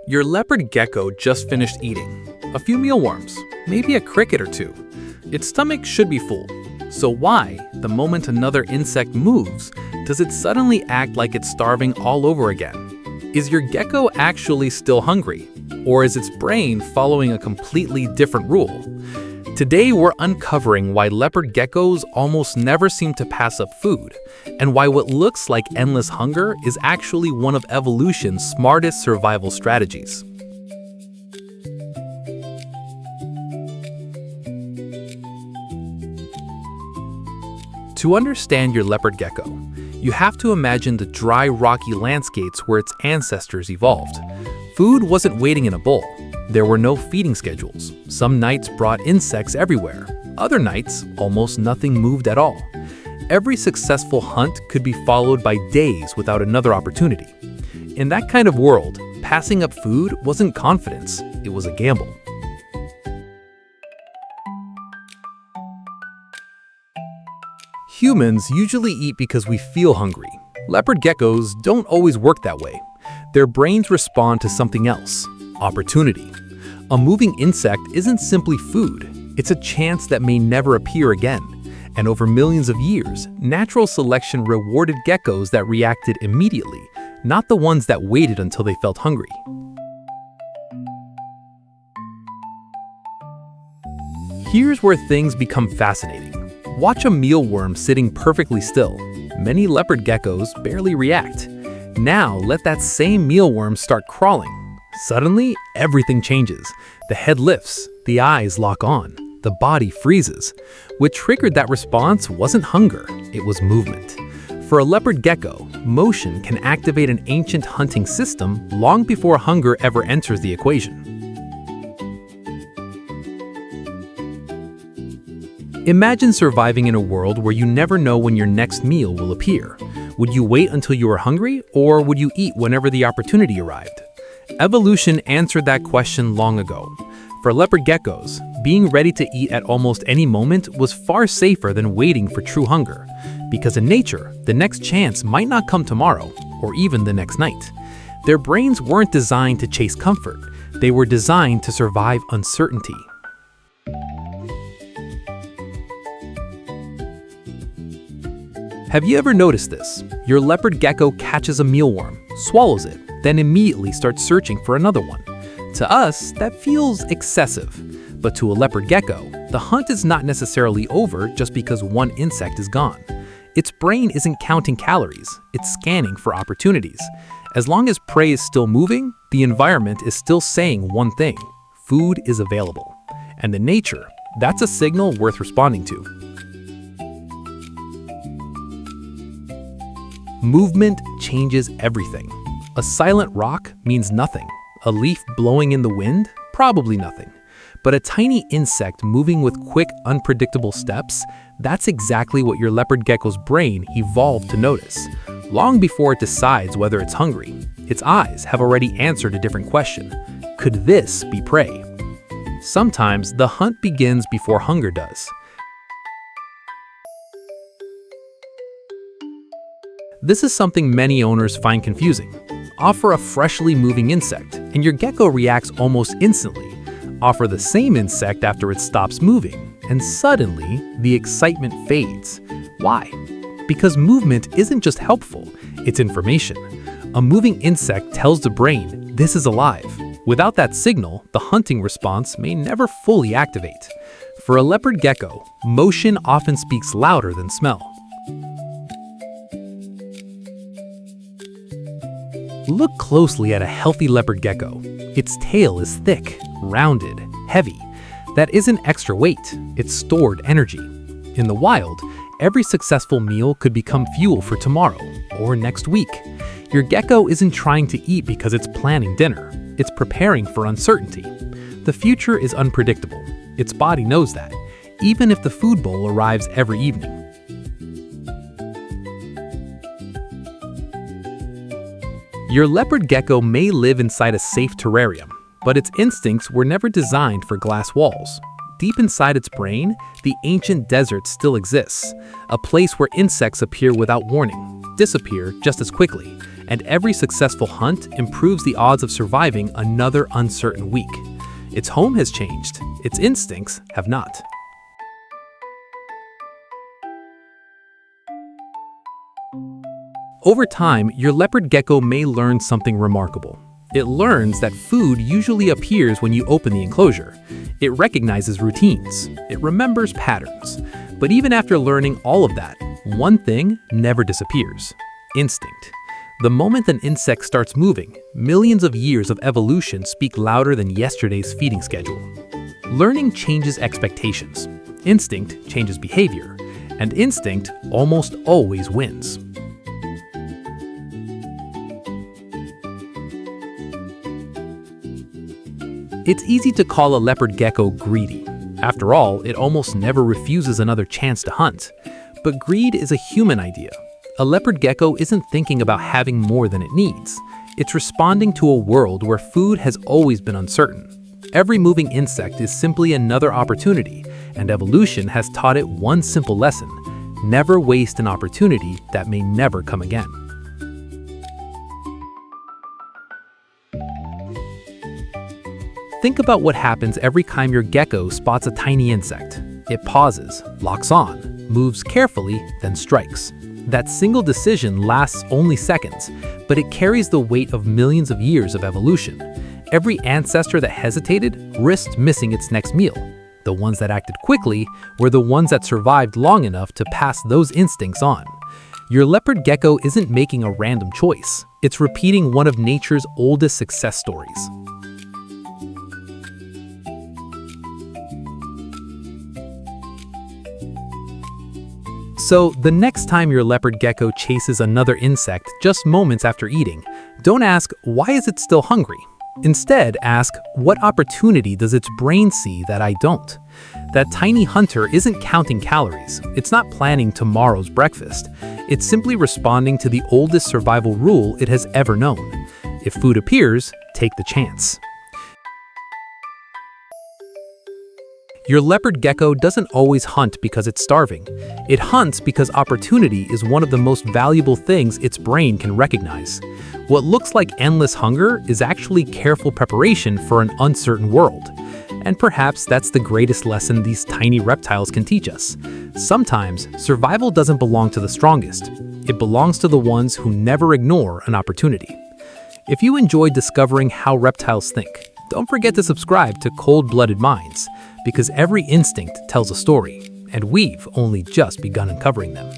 Your leopard gecko just finished eating. A few mealworms, maybe a cricket or two. Its stomach should be full. So why, the moment another insect moves, does it suddenly act like it's starving all over again? Is your gecko actually still hungry? Or is its brain following a completely different rule? Today we're uncovering why leopard geckos almost never seem to pass up food, and why what looks like endless hunger is actually one of evolution's smartest survival strategies. To understand your leopard gecko, you have to imagine the dry, rocky landscapes where its ancestors evolved. Food wasn't waiting in a bowl. There were no feeding schedules. Some nights brought insects everywhere. Other nights, almost nothing moved at all. Every successful hunt could be followed by days without another opportunity. In that kind of world, passing up food wasn't confidence, it was a gamble. Humans usually eat because we feel hungry. Leopard geckos don't always work that way. Their brains respond to something else: opportunity. A moving insect isn't simply food, it's a chance that may never appear again. And over millions of years, natural selection rewarded geckos that reacted immediately, not the ones that waited until they felt hungry. Here's where things become fascinating. Watch a mealworm sitting perfectly still. Many leopard geckos barely react. Now let that same mealworm start crawling. Suddenly, everything changes. The head lifts, the eyes lock on, the body freezes. What triggered that response wasn't hunger, it was movement. For a leopard gecko, motion can activate an ancient hunting system long before hunger ever enters the equation. Imagine surviving in a world where you never know when your next meal will appear. Would you wait until you were hungry, or would you eat whenever the opportunity arrived? Evolution answered that question long ago. For leopard geckos, being ready to eat at almost any moment was far safer than waiting for true hunger. Because in nature, the next chance might not come tomorrow, or even the next night. Their brains weren't designed to chase comfort. They were designed to survive uncertainty. Have you ever noticed this? Your leopard gecko catches a mealworm, swallows it, then immediately starts searching for another one. To us, that feels excessive. But to a leopard gecko, the hunt is not necessarily over just because one insect is gone. Its brain isn't counting calories, it's scanning for opportunities. As long as prey is still moving, the environment is still saying one thing: food is available. And in nature, that's a signal worth responding to. Movement changes everything. A silent rock means nothing. A leaf blowing in the wind? Probably nothing. But a tiny insect moving with quick, unpredictable steps? That's exactly what your leopard gecko's brain evolved to notice. Long before it decides whether it's hungry, its eyes have already answered a different question. Could this be prey? Sometimes the hunt begins before hunger does. This is something many owners find confusing. Offer a freshly moving insect, and your gecko reacts almost instantly. Offer the same insect after it stops moving, and suddenly, the excitement fades. Why? Because movement isn't just helpful, it's information. A moving insect tells the brain, this is alive. Without that signal, the hunting response may never fully activate. For a leopard gecko, motion often speaks louder than smell. Look closely at a healthy leopard gecko. Its tail is thick, rounded, heavy. That isn't extra weight, it's stored energy. In the wild, every successful meal could become fuel for tomorrow or next week. Your gecko isn't trying to eat because it's planning dinner. It's preparing for uncertainty. The future is unpredictable. Its body knows that, even if the food bowl arrives every evening. Your leopard gecko may live inside a safe terrarium, but its instincts were never designed for glass walls. Deep inside its brain, the ancient desert still exists, a place where insects appear without warning, disappear just as quickly, and every successful hunt improves the odds of surviving another uncertain week. Its home has changed, its instincts have not. Over time, your leopard gecko may learn something remarkable. It learns that food usually appears when you open the enclosure. It recognizes routines. It remembers patterns. But even after learning all of that, one thing never disappears: instinct. The moment an insect starts moving, millions of years of evolution speak louder than yesterday's feeding schedule. Learning changes expectations. Instinct changes behavior. And instinct almost always wins. It's easy to call a leopard gecko greedy. After all, it almost never refuses another chance to hunt. But greed is a human idea. A leopard gecko isn't thinking about having more than it needs. It's responding to a world where food has always been uncertain. Every moving insect is simply another opportunity, and evolution has taught it one simple lesson: never waste an opportunity that may never come again. Think about what happens every time your gecko spots a tiny insect. It pauses, locks on, moves carefully, then strikes. That single decision lasts only seconds, but it carries the weight of millions of years of evolution. Every ancestor that hesitated risked missing its next meal. The ones that acted quickly were the ones that survived long enough to pass those instincts on. Your leopard gecko isn't making a random choice. It's repeating one of nature's oldest success stories. So, the next time your leopard gecko chases another insect just moments after eating, don't ask, "Why is it still hungry?" Instead, ask, "What opportunity does its brain see that I don't?" That tiny hunter isn't counting calories. It's not planning tomorrow's breakfast. It's simply responding to the oldest survival rule it has ever known. If food appears, take the chance. Your leopard gecko doesn't always hunt because it's starving. It hunts because opportunity is one of the most valuable things its brain can recognize. What looks like endless hunger is actually careful preparation for an uncertain world. And perhaps that's the greatest lesson these tiny reptiles can teach us. Sometimes, survival doesn't belong to the strongest. It belongs to the ones who never ignore an opportunity. If you enjoyed discovering how reptiles think, don't forget to subscribe to Cold-Blooded Minds, because every instinct tells a story, and we've only just begun uncovering them.